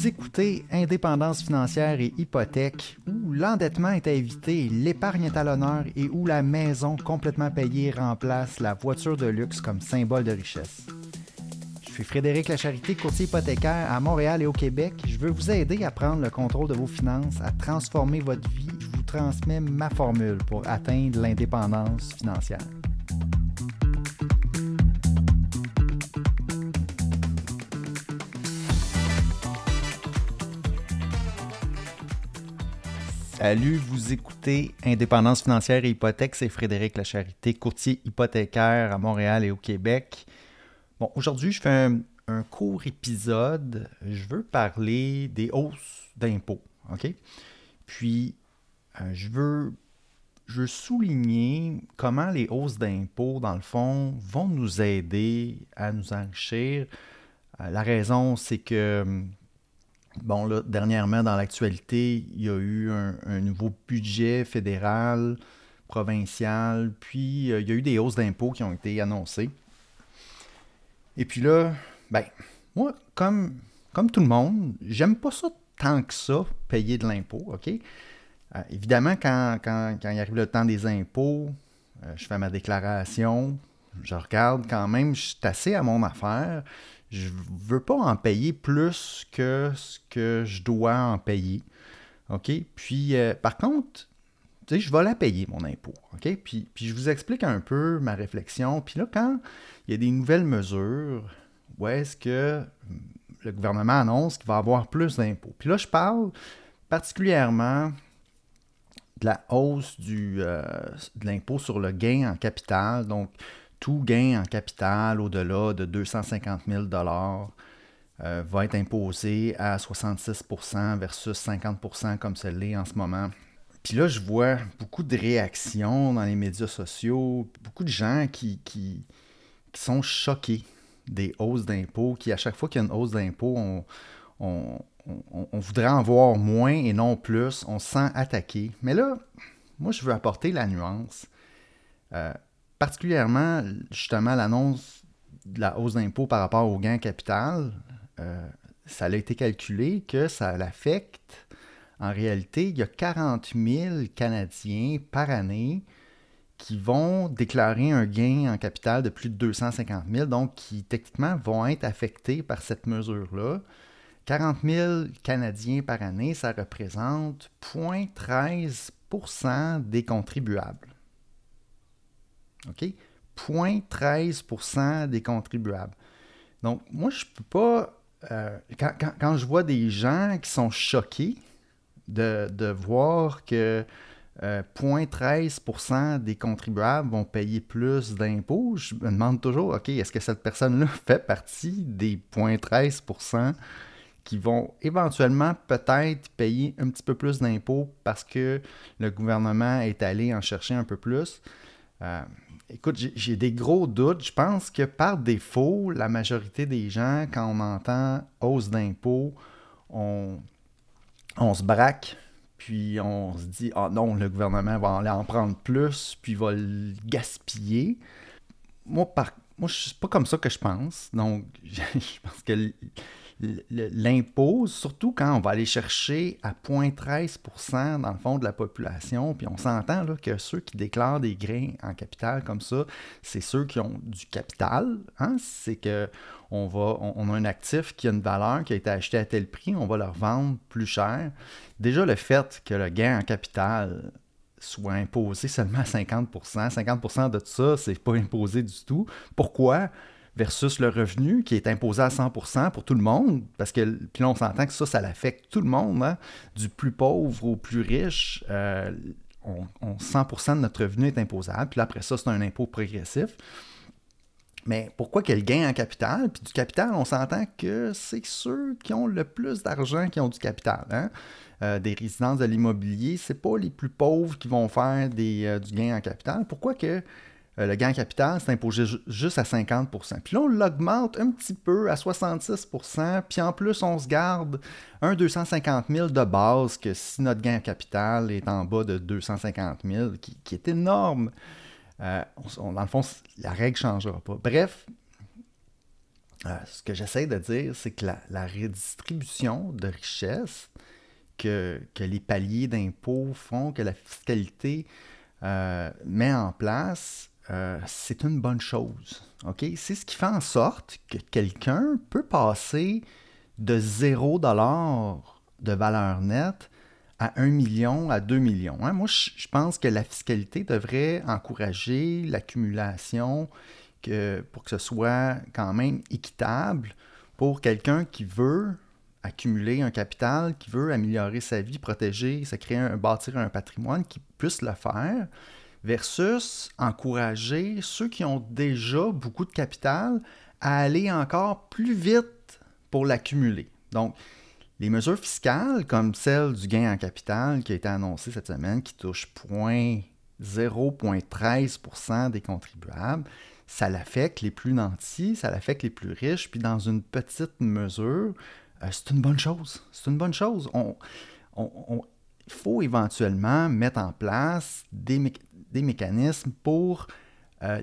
Vous écoutez Indépendance financière et hypothèque, où l'endettement est à éviter, l'épargne est à l'honneur et où la maison complètement payée remplace la voiture de luxe comme symbole de richesse. Je suis Frédéric Lacharité, courtier hypothécaire à Montréal et au Québec. Je veux vous aider à prendre le contrôle de vos finances, à transformer votre vie. Je vous transmets ma formule pour atteindre l'indépendance financière. Salut, vous écoutez Indépendance financière et hypothèque, c'est Frédéric Lacharité, courtier hypothécaire à Montréal et au Québec. Bon, aujourd'hui, je fais un court épisode. Je veux parler des hausses d'impôts, OK? Puis, je veux souligner comment les hausses d'impôts, dans le fond, vont nous aider à nous enrichir. La raison, c'est que bon, là, dernièrement, dans l'actualité, il y a eu un nouveau budget fédéral, provincial, puis il y a eu des hausses d'impôts qui ont été annoncées. Et puis là, ben, moi, comme tout le monde, j'aime pas ça tant que ça, payer de l'impôt, OK? Évidemment, quand il arrive le temps des impôts, je fais ma déclaration, je regarde quand même, je suis assez à mon affaire. Je ne veux pas en payer plus que ce que je dois en payer. OK? Puis, par contre, tu sais, je vais la payer, mon impôt. OK? Puis je vous explique un peu ma réflexion. Puis là, quand il y a des nouvelles mesures, où est-ce que le gouvernement annonce qu'il va avoir plus d'impôts? Puis là, je parle particulièrement de la hausse de l'impôt sur le gain en capital. Donc, tout gain en capital au-delà de 250 000 va être imposé à 66 % versus 50 % comme ça l'est en ce moment. Puis là, je vois beaucoup de réactions dans les médias sociaux, beaucoup de gens qui sont choqués des hausses d'impôts, qui à chaque fois qu'il y a une hausse d'impôts, on voudrait en voir moins et non plus, on se sent attaqué. Mais là, moi, je veux apporter la nuance. Particulièrement, justement, l'annonce de la hausse d'impôt par rapport au gain capital, ça a été calculé que ça l'affecte. En réalité, il y a 40 000 Canadiens par année qui vont déclarer un gain en capital de plus de 250 000, donc qui techniquement vont être affectés par cette mesure-là. 40 000 Canadiens par année, ça représente 0,13 % des contribuables. OK? 0,13 % des contribuables. Donc, moi, je peux pas... quand je vois des gens qui sont choqués de voir que 0,13 % des contribuables vont payer plus d'impôts, je me demande toujours, OK, est-ce que cette personne-là fait partie des 0,13 % qui vont éventuellement peut-être payer un petit peu plus d'impôts parce que le gouvernement est allé en chercher un peu plus? Écoute, j'ai des gros doutes. Je pense que par défaut, la majorité des gens, quand on entend hausse d'impôts, on se braque, puis on se dit « Ah non, le gouvernement va aller en prendre plus, puis va le gaspiller. » Moi, c'est pas comme ça que je pense. Donc, je pense que l'impôt, surtout quand on va aller chercher à 0,13 % dans le fond de la population, puis on s'entend là, que ceux qui déclarent des gains en capital comme ça, c'est ceux qui ont du capital. Hein? C'est qu'on a un actif qui a une valeur, qui a été acheté à tel prix, on va le revendre plus cher. Déjà, le fait que le gain en capital soit imposé seulement à 50 % 50 % de tout ça, c'est pas imposé du tout. Pourquoi? Versus le revenu qui est imposé à 100 % pour tout le monde, parce que puis là, on s'entend que ça l'affecte tout le monde, hein? Du plus pauvre au plus riche, 100 % de notre revenu est imposable, puis là, après ça, c'est un impôt progressif. Mais pourquoi qu'il y a le gain en capital? Puis du capital, on s'entend que c'est ceux qui ont le plus d'argent qui ont du capital, hein? Des résidences de l'immobilier, c'est pas les plus pauvres qui vont faire du gain en capital. Pourquoi que le gain en capital, c'est imposé juste à 50 %. Puis là, on l'augmente un petit peu à 66 %. Puis en plus, on se garde un 250 000 de base, que si notre gain en capital est en bas de 250 000, qui est énorme, dans le fond, la règle ne changera pas. Bref, Ce que j'essaie de dire, c'est que la redistribution de richesse que les paliers d'impôts font, que la fiscalité met en place, c'est une bonne chose. OK? C'est ce qui fait en sorte que quelqu'un peut passer de 0 $ de valeur nette à 1 million, à 2 millions. Hein? Moi, je pense que la fiscalité devrait encourager l'accumulation pour que ce soit quand même équitable pour quelqu'un qui veut accumuler un capital, qui veut améliorer sa vie, protéger, se créer bâtir un patrimoine, qui puisse le faire, versus encourager ceux qui ont déjà beaucoup de capital à aller encore plus vite pour l'accumuler. Donc, les mesures fiscales, comme celle du gain en capital qui a été annoncée cette semaine, qui touche 0,13% des contribuables, ça l'affecte les plus nantis, ça l'affecte les plus riches, puis dans une petite mesure, c'est une bonne chose. C'est une bonne chose. Il faut éventuellement mettre en place des mécanismes pour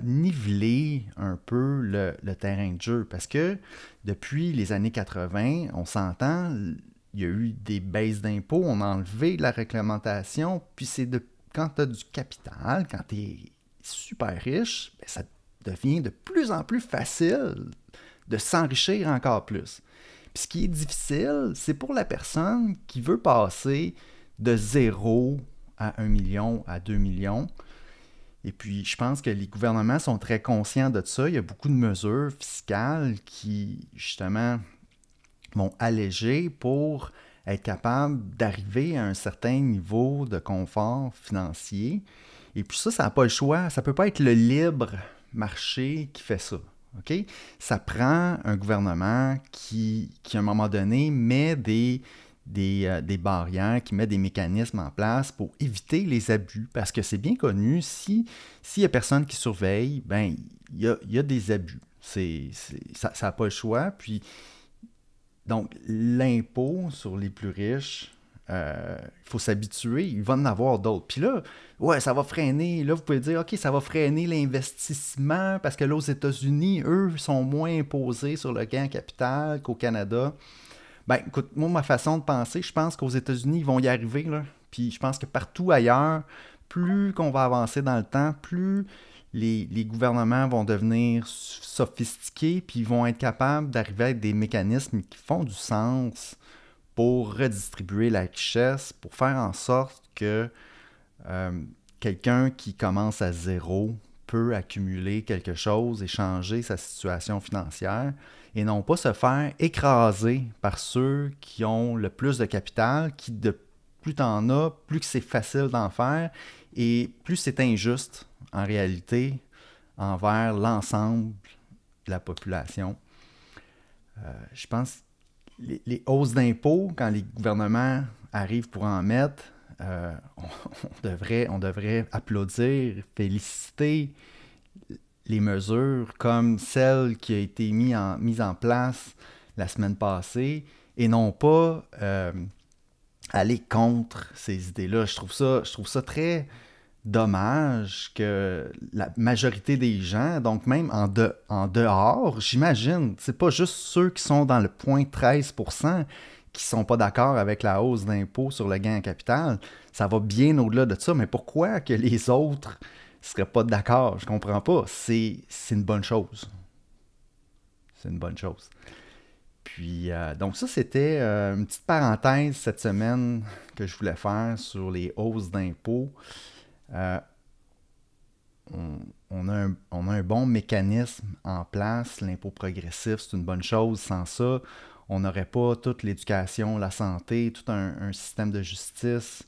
niveler un peu le terrain de jeu. Parce que depuis les années 80, on s'entend, il y a eu des baisses d'impôts, on a enlevé la réglementation, puis quand tu as du capital, quand tu es super riche, ben, ça devient de plus en plus facile de s'enrichir encore plus. Puis ce qui est difficile, c'est pour la personne qui veut passer de 0 à 1 million, à 2 millions. Et puis, je pense que les gouvernements sont très conscients de ça. Il y a beaucoup de mesures fiscales qui, justement, vont alléger pour être capable d'arriver à un certain niveau de confort financier. Et puis ça n'a pas le choix. Ça ne peut pas être le libre marché qui fait ça. Okay? Ça prend un gouvernement qui, à un moment donné, met des barrières, qui met des mécanismes en place pour éviter les abus. Parce que c'est bien connu, s'il n'y a personne qui surveille, ben il y a des abus. Ça n'a pas le choix. Puis, donc, l'impôt sur les plus riches, il faut s'habituer, il va en avoir d'autres. Puis là, ouais, ça va freiner. Là, vous pouvez dire, OK, ça va freiner l'investissement parce que là, aux États-Unis, eux, sont moins imposés sur le gain en capital qu'au Canada. Ben, écoute, moi, ma façon de penser, je pense qu'aux États-Unis, ils vont y arriver, là. Puis je pense que partout ailleurs, plus qu'on va avancer dans le temps, plus les gouvernements vont devenir sophistiqués, puis ils vont être capables d'arriver avec des mécanismes qui font du sens pour redistribuer la richesse, pour faire en sorte que quelqu'un qui commence à zéro peut accumuler quelque chose et changer sa situation financière et non pas se faire écraser par ceux qui ont le plus de capital, qui de plus t'en as, plus que c'est facile d'en faire et plus c'est injuste en réalité envers l'ensemble de la population. Je pense que les hausses d'impôts, quand les gouvernements arrivent pour en mettre, on devrait applaudir, féliciter les mesures comme celle qui a été mise en place la semaine passée et non pas aller contre ces idées-là. Je trouve ça très dommage que la majorité des gens, donc même en dehors, j'imagine, c'est pas juste ceux qui sont dans le 0,13% qui sont pas d'accord avec la hausse d'impôt sur le gain en capital. Ça va bien au-delà de ça, mais pourquoi que les autres seraient pas d'accord? Je comprends pas. C'est une bonne chose. C'est une bonne chose. Puis, donc ça, c'était une petite parenthèse cette semaine que je voulais faire sur les hausses d'impôts. On a un bon mécanisme en place. L'impôt progressif, c'est une bonne chose. Sans ça, on n'aurait pas toute l'éducation, la santé, tout un système de justice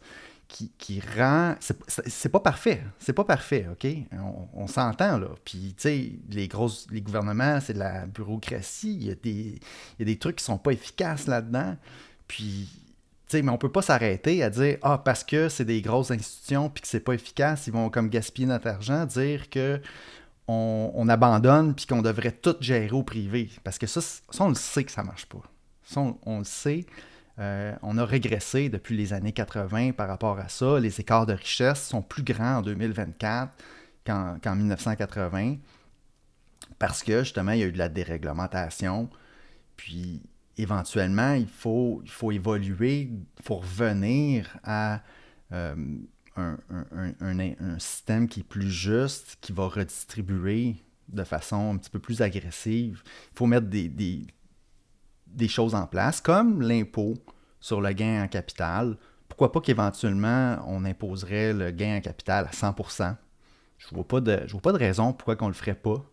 qui rend... C'est pas parfait. C'est pas parfait, OK? On s'entend, là. Puis, tu sais, les gouvernements, c'est de la bureaucratie. Il y a des trucs qui sont pas efficaces là-dedans. Puis, tu sais, mais on peut pas s'arrêter à dire « Ah, parce que c'est des grosses institutions puis que c'est pas efficace, ils vont comme gaspiller notre argent, dire que on abandonne puis qu'on devrait tout gérer au privé. » Parce que ça, on le sait que ça marche pas. Ça, on le sait. On a régressé depuis les années 80 par rapport à ça. Les écarts de richesse sont plus grands en 2024 qu'en 1980. parce que justement, il y a eu de la déréglementation. Puis éventuellement, il faut évoluer, il faut revenir à euh, un système qui est plus juste, qui va redistribuer de façon un petit peu plus agressive. Il faut mettre des choses en place, comme l'impôt sur le gain en capital. Pourquoi pas qu'éventuellement, on imposerait le gain en capital à 100%. Je ne vois pas de raison pourquoi on ne le ferait pas.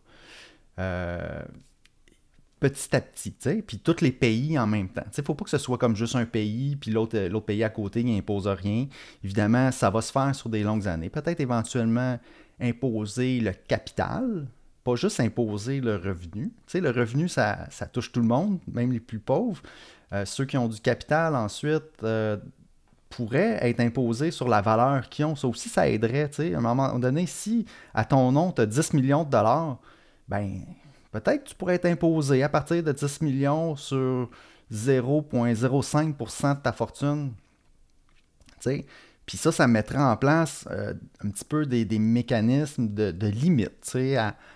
Euh, Petit à petit, tu sais, puis tous les pays en même temps. Il ne faut pas que ce soit comme juste un pays, puis l'autre pays à côté n'impose rien. Évidemment, ça va se faire sur des longues années. Peut-être éventuellement imposer le capital, pas juste imposer le revenu. Tu sais, le revenu, ça touche tout le monde, même les plus pauvres. Ceux qui ont du capital, ensuite, pourraient être imposés sur la valeur qu'ils ont. Ça aussi, ça aiderait, tu sais. À un moment donné, si à ton nom, tu as 10 millions de dollars, ben peut-être que tu pourrais être imposé à partir de 10 millions sur 0,05% de ta fortune. T'sais. Puis ça mettrait en place un petit peu des mécanismes de limite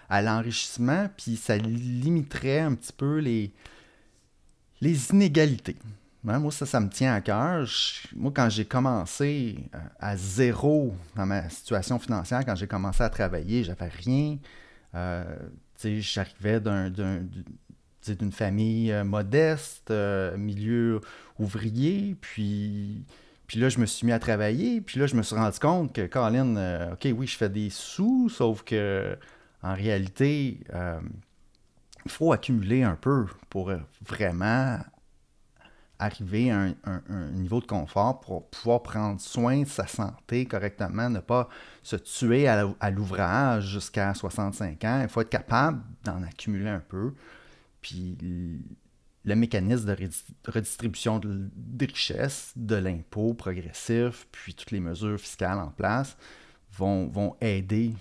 à l'enrichissement, puis ça limiterait un petit peu les inégalités. Hein, moi, ça me tient à cœur. Moi, quand j'ai commencé à zéro dans ma situation financière, quand j'ai commencé à travailler, j'avais rien. Euh, J'arrivais d'une famille modeste, milieu ouvrier, puis là, je me suis mis à travailler, puis là, je me suis rendu compte que, Colin, OK, oui, je fais des sous, sauf que en réalité, il faut accumuler un peu pour vraiment arriver à un niveau de confort pour pouvoir prendre soin de sa santé correctement, ne pas se tuer à l'ouvrage jusqu'à 65 ans. Il faut être capable d'en accumuler un peu. Puis le mécanisme de redistribution de richesses, de l'impôt progressif, puis toutes les mesures fiscales en place vont aider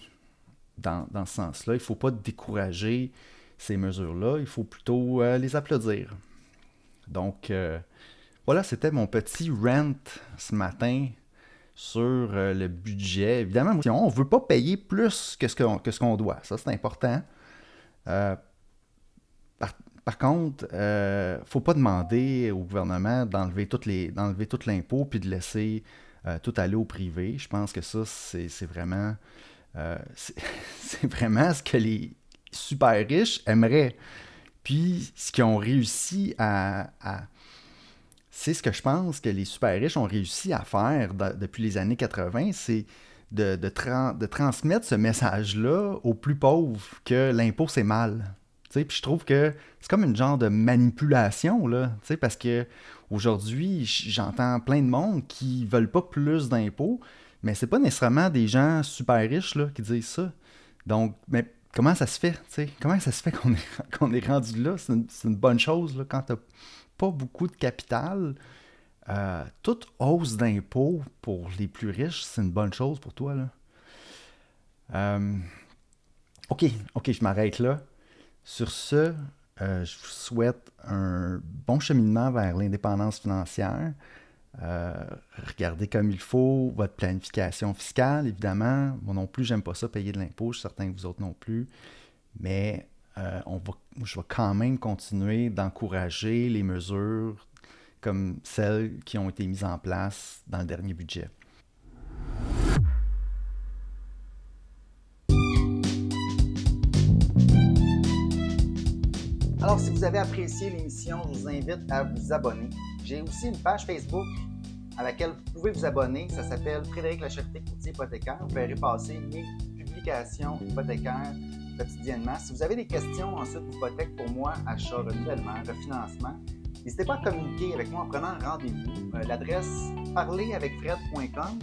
dans ce sens-là. Il ne faut pas décourager ces mesures-là, il faut plutôt les applaudir. Donc, voilà, c'était mon petit rant ce matin sur le budget. Évidemment, on ne veut pas payer plus que ce qu'on doit. Ça, c'est important. Par contre, il ne faut pas demander au gouvernement d'enlever tout l'impôt puis de laisser tout aller au privé. Je pense que ça, c'est vraiment, c'est vraiment ce que les super riches aimeraient. Puis, ce qu'ils ont réussi c'est ce que je pense que les super riches ont réussi à faire depuis les années 80, c'est de transmettre ce message-là aux plus pauvres que l'impôt, c'est mal. Puis je trouve que c'est comme une genre de manipulation, là, parce que aujourd'hui, j'entends plein de monde qui veulent pas plus d'impôts, mais c'est pas nécessairement des gens super riches là, qui disent ça. Donc, mais comment ça se fait, comment ça se fait qu'on est rendu là? C'est une bonne chose, là, quand tu n'as pas beaucoup de capital. Toute hausse d'impôts pour les plus riches, c'est une bonne chose pour toi, là. OK, je m'arrête là. Sur ce, je vous souhaite un bon cheminement vers l'indépendance financière. Regardez comme il faut votre planification fiscale, évidemment. Moi non plus, j'aime pas ça, payer de l'impôt. Je suis certain que vous autres non plus. Mais je vais quand même continuer d'encourager les mesures comme celles qui ont été mises en place dans le dernier budget. Alors, si vous avez apprécié l'émission, je vous invite à vous abonner. J'ai aussi une page Facebook à laquelle vous pouvez vous abonner. Ça s'appelle Frédéric Lachèreté, courtier hypothécaire. Vous verrez passer mes publications hypothécaires quotidiennement. Si vous avez des questions ensuite d'hypothèque pour moi, achat, renouvellement, refinancement, n'hésitez pas à communiquer avec moi en prenant rendez-vous. L'adresse parleravecfred.com.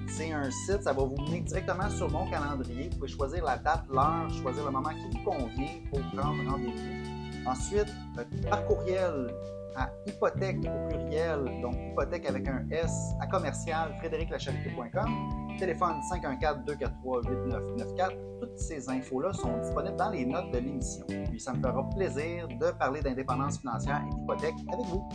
C'est un site, ça va vous mener directement sur mon calendrier. Vous pouvez choisir la date, l'heure, choisir le moment qui vous convient pour prendre rendez-vous. Ensuite, par courriel à hypothèque au pluriel, donc hypothèque avec un S, à commercial frédériclacharité.com, téléphone 514-243-8994. Toutes ces infos-là sont disponibles dans les notes de l'émission. Puis ça me fera plaisir de parler d'indépendance financière et d'hypothèque avec vous.